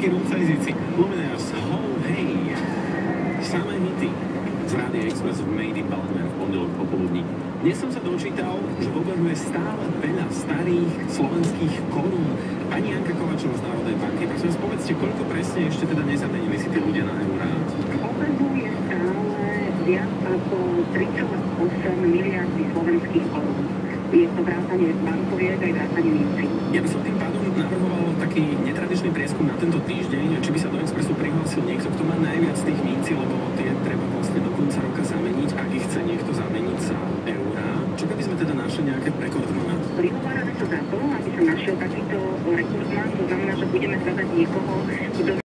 Všetky rumcajzici. Luminář, ho, hej. Samé hity. Z Rádia Express v Made in Balmer v pondelok popoludní. Dnes som sa dočítal, že v obehu je stále veľa starých slovenských korún. Pani Janka Kovačová z Národnej banky, prosím vás, povedzte, koľko presne ešte teda nezamenili si tí ľudia na eurá? V obehu je stále viac ako 3,8 miliardy slovenských korún. Je to vrátanie bankoviek aj vrátanie minci. Ja by som tým pádom navrhoval taký netradičný prieskum na tento týždeň, či by sa do Expressu prihlásil niekto, kto má najviac tých mincí, lebo tie treba vlastne do konca roka zameniť, ak ich chce niekto zameniť za eurá. Čo keby sme teda našli nejaké rekordmana? Prihovárame sa za to, aby sa našiel takýto rekordman, to znamená, že budeme hľadať niekoho, kto